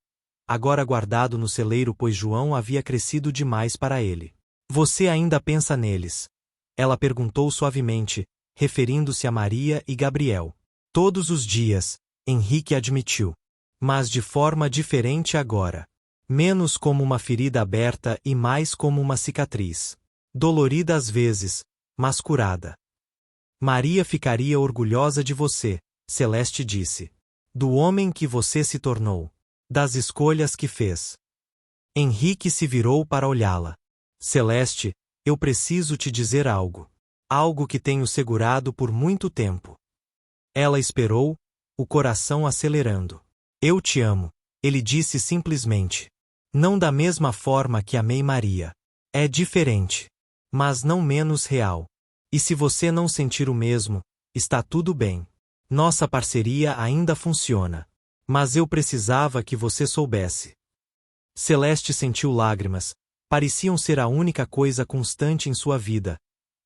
agora guardado no celeiro pois João havia crescido demais para ele. Você ainda pensa neles? Ela perguntou suavemente, referindo-se a Maria e Gabriel. Todos os dias, Henrique admitiu. Mas de forma diferente agora. Menos como uma ferida aberta e mais como uma cicatriz. Dolorida às vezes, mas curada. Maria ficaria orgulhosa de você, Celeste disse. Do homem que você se tornou. Das escolhas que fez. Henrique se virou para olhá-la. Celeste, eu preciso te dizer algo. Algo que tenho segurado por muito tempo. Ela esperou, o coração acelerando. Eu te amo, ele disse simplesmente. Não da mesma forma que amei Maria. É diferente. Mas não menos real. E se você não sentir o mesmo, está tudo bem. Nossa parceria ainda funciona. Mas eu precisava que você soubesse. Celeste sentiu lágrimas, pareciam ser a única coisa constante em sua vida,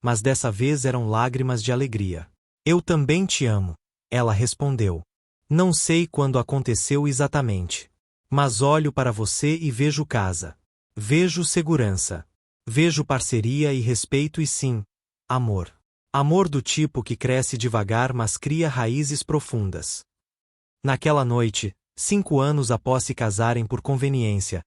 mas dessa vez eram lágrimas de alegria. Eu também te amo, ela respondeu. Não sei quando aconteceu exatamente. Mas olho para você e vejo casa. Vejo segurança. Vejo parceria e respeito e sim, amor. Amor do tipo que cresce devagar mas cria raízes profundas. Naquela noite, 5 anos após se casarem por conveniência,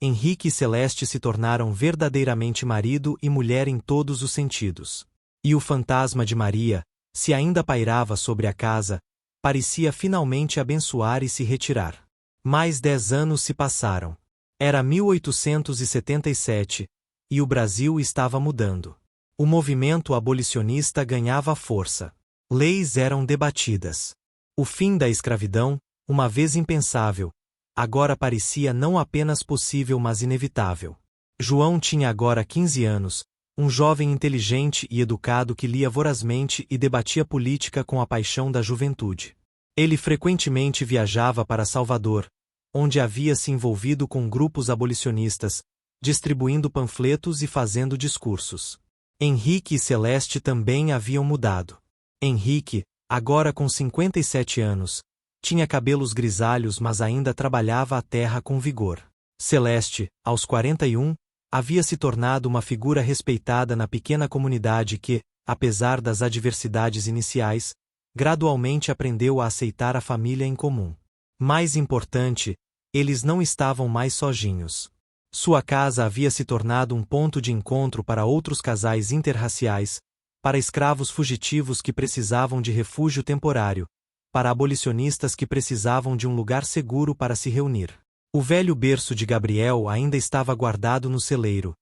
Henrique e Celeste se tornaram verdadeiramente marido e mulher em todos os sentidos. E o fantasma de Maria, se ainda pairava sobre a casa, parecia finalmente abençoar e se retirar. Mais 10 anos se passaram. Era 1877, e o Brasil estava mudando. O movimento abolicionista ganhava força. Leis eram debatidas. O fim da escravidão, uma vez impensável, agora parecia não apenas possível mas inevitável. João tinha agora 15 anos, um jovem inteligente e educado que lia vorazmente e debatia política com a paixão da juventude. Ele frequentemente viajava para Salvador, onde havia se envolvido com grupos abolicionistas, distribuindo panfletos e fazendo discursos. Henrique e Celeste também haviam mudado. Henrique, agora com 57 anos, tinha cabelos grisalhos mas ainda trabalhava a terra com vigor. Celeste, aos 41, havia se tornado uma figura respeitada na pequena comunidade que, apesar das adversidades iniciais, gradualmente aprendeu a aceitar a família em comum. Mais importante, eles não estavam mais sozinhos. Sua casa havia se tornado um ponto de encontro para outros casais interraciais, para escravos fugitivos que precisavam de refúgio temporário, para abolicionistas que precisavam de um lugar seguro para se reunir. O velho berço de Gabriel ainda estava guardado no celeiro,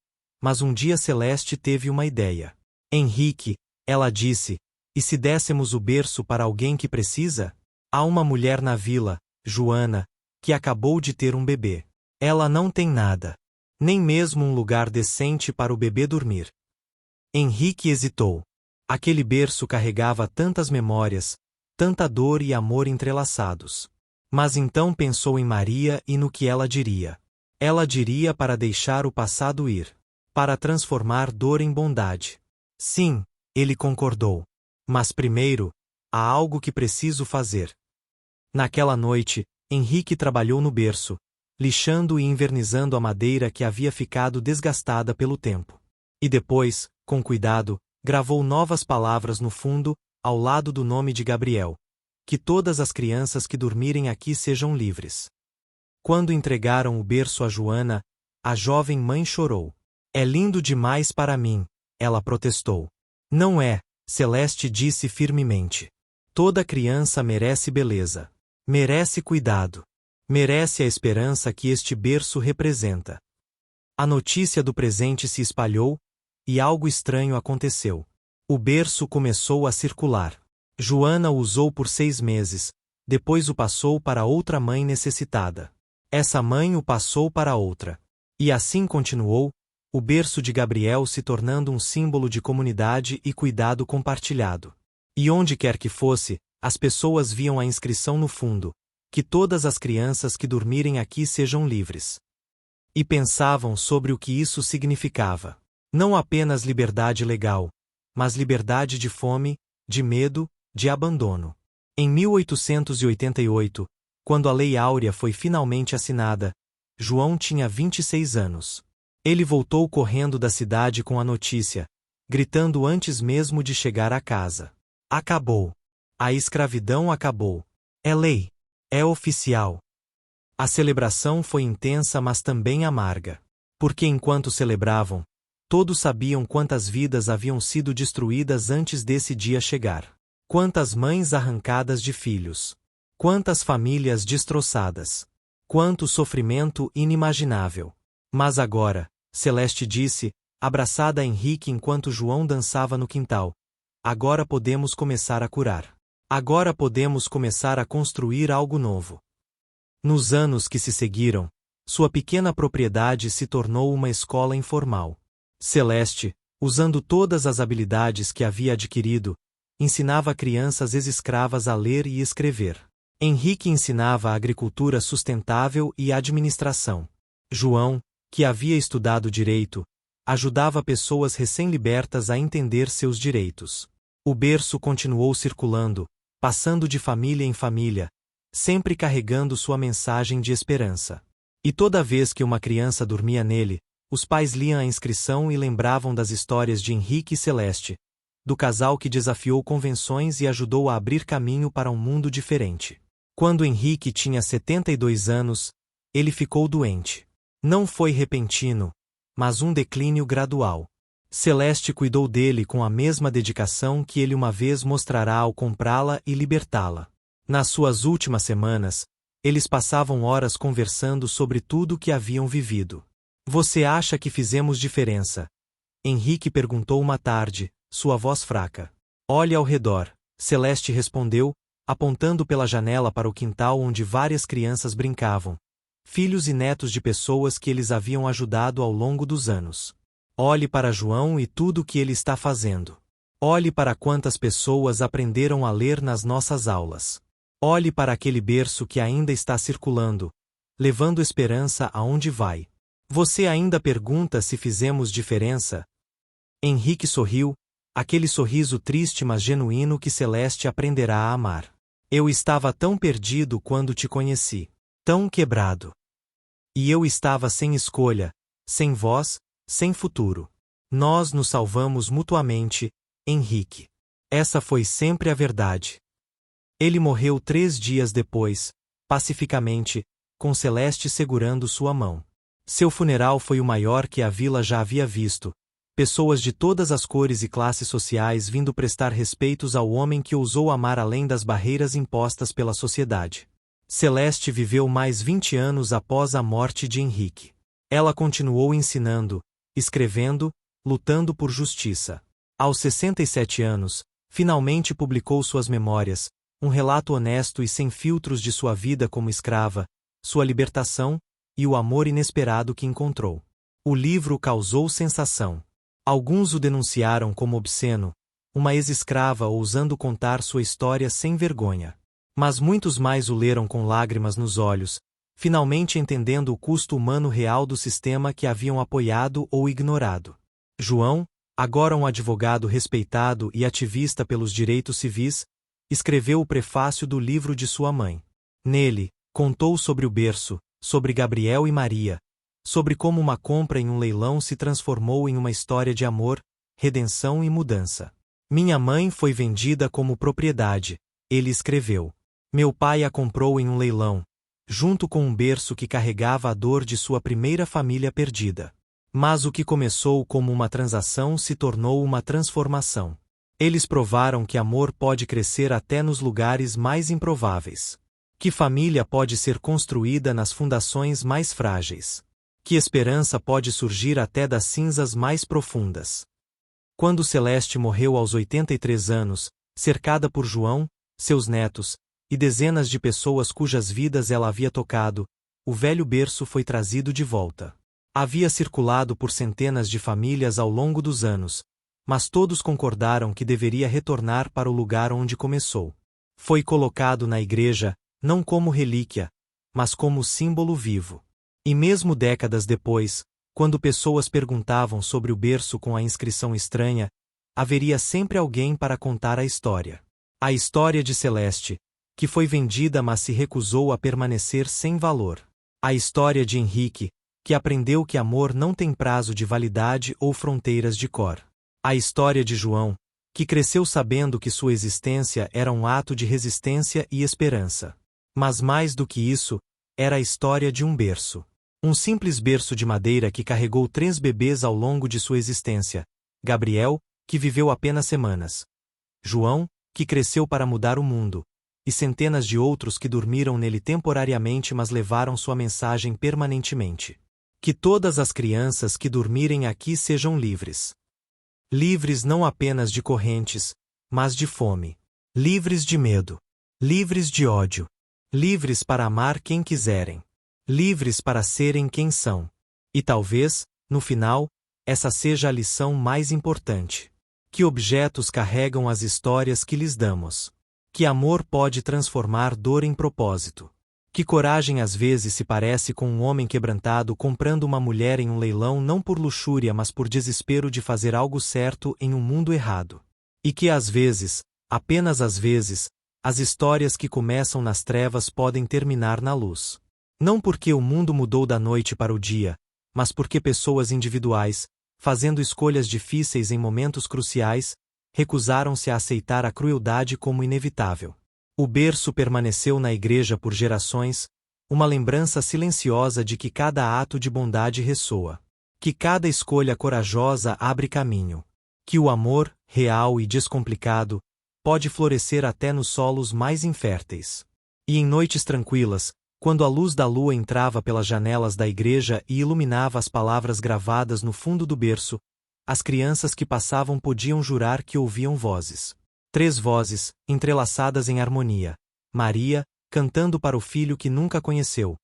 mas um dia Celeste teve uma ideia. Henrique, ela disse, e se dessemos o berço para alguém que precisa? Há uma mulher na vila, Joana, que acabou de ter um bebê. Ela não tem nada. Nem mesmo um lugar decente para o bebê dormir. Henrique hesitou. Aquele berço carregava tantas memórias, tanta dor e amor entrelaçados. Mas então pensou em Maria e no que ela diria. Ela diria para deixar o passado ir. Para transformar dor em bondade. Sim, ele concordou. Mas primeiro, há algo que preciso fazer. Naquela noite, Henrique trabalhou no berço, lixando e envernizando a madeira que havia ficado desgastada pelo tempo. E depois, com cuidado, gravou novas palavras no fundo, ao lado do nome de Gabriel. Que todas as crianças que dormirem aqui sejam livres. Quando entregaram o berço a Joana, a jovem mãe chorou. É lindo demais para mim, ela protestou. Não é, Celeste disse firmemente. Toda criança merece beleza. Merece cuidado. Merece a esperança que este berço representa. A notícia do presente se espalhou, e algo estranho aconteceu. O berço começou a circular. Joana o usou por 6 meses, depois o passou para outra mãe necessitada. Essa mãe o passou para outra. E assim continuou, o berço de Gabriel se tornando um símbolo de comunidade e cuidado compartilhado. E onde quer que fosse, as pessoas viam a inscrição no fundo, que todas as crianças que dormirem aqui sejam livres. E pensavam sobre o que isso significava. Não apenas liberdade legal, mas liberdade de fome, de medo, de abandono. Em 1888, quando a Lei Áurea foi finalmente assinada, João tinha 26 anos. Ele voltou correndo da cidade com a notícia, gritando antes mesmo de chegar à casa. Acabou. A escravidão acabou. É lei. É oficial. A celebração foi intensa, mas também amarga. Porque enquanto celebravam, todos sabiam quantas vidas haviam sido destruídas antes desse dia chegar. Quantas mães arrancadas de filhos. Quantas famílias destroçadas. Quanto sofrimento inimaginável. Mas agora, Celeste disse, abraçada a Henrique enquanto João dançava no quintal, agora podemos começar a curar. Agora podemos começar a construir algo novo. Nos anos que se seguiram, sua pequena propriedade se tornou uma escola informal. Celeste, usando todas as habilidades que havia adquirido, ensinava crianças ex-escravas a ler e escrever. Henrique ensinava a agricultura sustentável e a administração. João, que havia estudado direito, ajudava pessoas recém-libertas a entender seus direitos. O berço continuou circulando, passando de família em família, sempre carregando sua mensagem de esperança. E toda vez que uma criança dormia nele, os pais liam a inscrição e lembravam das histórias de Henrique e Celeste, do casal que desafiou convenções e ajudou a abrir caminho para um mundo diferente. Quando Henrique tinha 72 anos, ele ficou doente. Não foi repentino, mas um declínio gradual. Celeste cuidou dele com a mesma dedicação que ele uma vez mostrará ao comprá-la e libertá-la. Nas suas últimas semanas, eles passavam horas conversando sobre tudo o que haviam vivido. Você acha que fizemos diferença? Henrique perguntou uma tarde, sua voz fraca. Olhe ao redor, Celeste respondeu, apontando pela janela para o quintal onde várias crianças brincavam, filhos e netos de pessoas que eles haviam ajudado ao longo dos anos. Olhe para João e tudo o que ele está fazendo. Olhe para quantas pessoas aprenderam a ler nas nossas aulas. Olhe para aquele berço que ainda está circulando, levando esperança aonde vai. Você ainda pergunta se fizemos diferença? Henrique sorriu, aquele sorriso triste mas genuíno que Celeste aprenderá a amar. Eu estava tão perdido quando te conheci. Tão quebrado. E eu estava sem escolha, sem voz, sem futuro. Nós nos salvamos mutuamente, Henrique. Essa foi sempre a verdade. Ele morreu 3 dias depois, pacificamente, com Celeste segurando sua mão. Seu funeral foi o maior que a vila já havia visto. Pessoas de todas as cores e classes sociais vindo prestar respeitos ao homem que ousou amar além das barreiras impostas pela sociedade. Celeste viveu mais 20 anos após a morte de Henrique. Ela continuou ensinando, escrevendo, lutando por justiça. Aos 67 anos, finalmente publicou suas memórias, um relato honesto e sem filtros de sua vida como escrava, sua libertação e o amor inesperado que encontrou. O livro causou sensação. Alguns o denunciaram como obsceno, uma ex-escrava ousando contar sua história sem vergonha. Mas muitos mais o leram com lágrimas nos olhos, finalmente entendendo o custo humano real do sistema que haviam apoiado ou ignorado. João, agora um advogado respeitado e ativista pelos direitos civis, escreveu o prefácio do livro de sua mãe. Nele, contou sobre o berço, sobre Gabriel e Maria, sobre como uma compra em um leilão se transformou em uma história de amor, redenção e mudança. Minha mãe foi vendida como propriedade, ele escreveu. Meu pai a comprou em um leilão, junto com um berço que carregava a dor de sua primeira família perdida. Mas o que começou como uma transação se tornou uma transformação. Eles provaram que amor pode crescer até nos lugares mais improváveis. Que família pode ser construída nas fundações mais frágeis. Que esperança pode surgir até das cinzas mais profundas. Quando Celeste morreu aos 83 anos, cercada por João, seus netos, e dezenas de pessoas cujas vidas ela havia tocado, o velho berço foi trazido de volta. Havia circulado por centenas de famílias ao longo dos anos, mas todos concordaram que deveria retornar para o lugar onde começou. Foi colocado na igreja, não como relíquia, mas como símbolo vivo. E mesmo décadas depois, quando pessoas perguntavam sobre o berço com a inscrição estranha, haveria sempre alguém para contar a história. A história de Celeste, que foi vendida mas se recusou a permanecer sem valor. A história de Henrique, que aprendeu que amor não tem prazo de validade ou fronteiras de cor. A história de João, que cresceu sabendo que sua existência era um ato de resistência e esperança. Mas mais do que isso, era a história de um berço. Um simples berço de madeira que carregou 3 bebês ao longo de sua existência. Gabriel, que viveu apenas semanas. João, que cresceu para mudar o mundo. E centenas de outros que dormiram nele temporariamente mas levaram sua mensagem permanentemente. Que todas as crianças que dormirem aqui sejam livres. Livres não apenas de correntes, mas de fome. Livres de medo. Livres de ódio. Livres para amar quem quiserem. Livres para serem quem são. E talvez, no final, essa seja a lição mais importante. Que objetos carregam as histórias que lhes damos? Que amor pode transformar dor em propósito? Que coragem às vezes se parece com um homem quebrantado comprando uma mulher em um leilão não por luxúria mas por desespero de fazer algo certo em um mundo errado? E que às vezes, apenas às vezes, as histórias que começam nas trevas podem terminar na luz. Não porque o mundo mudou da noite para o dia, mas porque pessoas individuais, fazendo escolhas difíceis em momentos cruciais, recusaram-se a aceitar a crueldade como inevitável. O berço permaneceu na igreja por gerações, uma lembrança silenciosa de que cada ato de bondade ressoa. Que cada escolha corajosa abre caminho. Que o amor, real e descomplicado, pode florescer até nos solos mais inférteis. E em noites tranquilas, quando a luz da lua entrava pelas janelas da igreja e iluminava as palavras gravadas no fundo do berço, as crianças que passavam podiam jurar que ouviam vozes. 3 vozes, entrelaçadas em harmonia. Maria, cantando para o filho que nunca conheceu.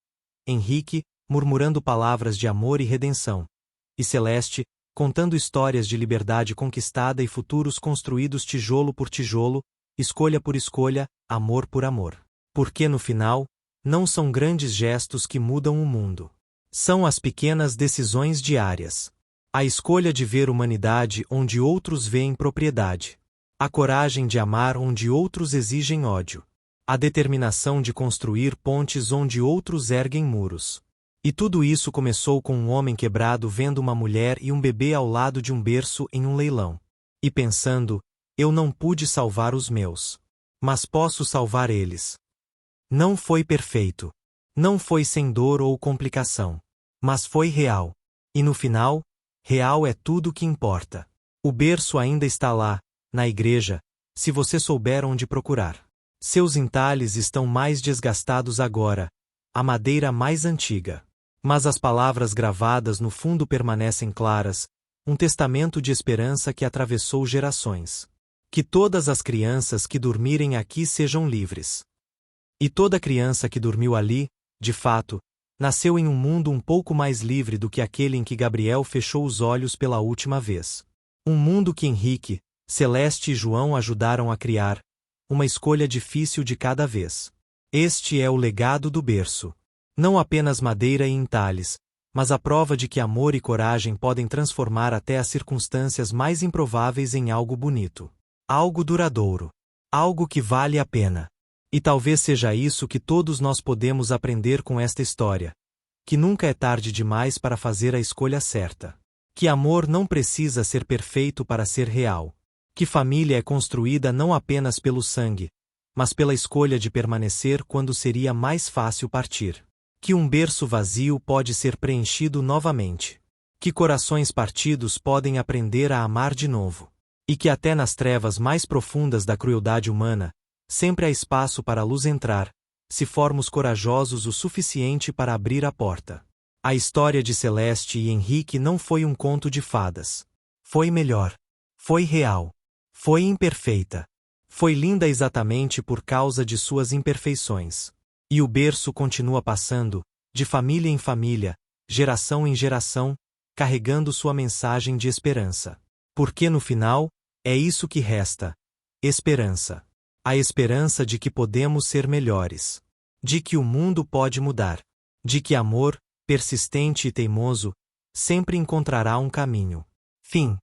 Henrique, murmurando palavras de amor e redenção. E Celeste, contando histórias de liberdade conquistada e futuros construídos tijolo por tijolo, escolha por escolha, amor por amor. Porque no final, não são grandes gestos que mudam o mundo. São as pequenas decisões diárias. A escolha de ver humanidade onde outros veem propriedade. A coragem de amar onde outros exigem ódio. A determinação de construir pontes onde outros erguem muros. E tudo isso começou com um homem quebrado vendo uma mulher e um bebê ao lado de um berço em um leilão. E pensando, eu não pude salvar os meus. Mas posso salvar eles. Não foi perfeito. Não foi sem dor ou complicação. Mas foi real. E no final, real é tudo o que importa. O berço ainda está lá, na igreja, se você souber onde procurar. Seus entalhes estão mais desgastados agora, a madeira mais antiga. Mas as palavras gravadas no fundo permanecem claras, um testamento de esperança que atravessou gerações. Que todas as crianças que dormirem aqui sejam livres. E toda criança que dormiu ali, de fato, nasceu em um mundo um pouco mais livre do que aquele em que Gabriel fechou os olhos pela última vez. Um mundo que Henrique, Celeste e João ajudaram a criar, uma escolha difícil de cada vez. Este é o legado do berço. Não apenas madeira e entalhes, mas a prova de que amor e coragem podem transformar até as circunstâncias mais improváveis em algo bonito. Algo duradouro. Algo que vale a pena. E talvez seja isso que todos nós podemos aprender com esta história. Que nunca é tarde demais para fazer a escolha certa. Que amor não precisa ser perfeito para ser real. Que família é construída não apenas pelo sangue, mas pela escolha de permanecer quando seria mais fácil partir. Que um berço vazio pode ser preenchido novamente. Que corações partidos podem aprender a amar de novo. E que até nas trevas mais profundas da crueldade humana, sempre há espaço para a luz entrar, se formos corajosos o suficiente para abrir a porta. A história de Celeste e Henrique não foi um conto de fadas. Foi melhor. Foi real. Foi imperfeita. Foi linda exatamente por causa de suas imperfeições. E o berço continua passando, de família em família, geração em geração, carregando sua mensagem de esperança. Porque no final, é isso que resta: esperança. A esperança de que podemos ser melhores. De que o mundo pode mudar. De que amor, persistente e teimoso, sempre encontrará um caminho. Fim.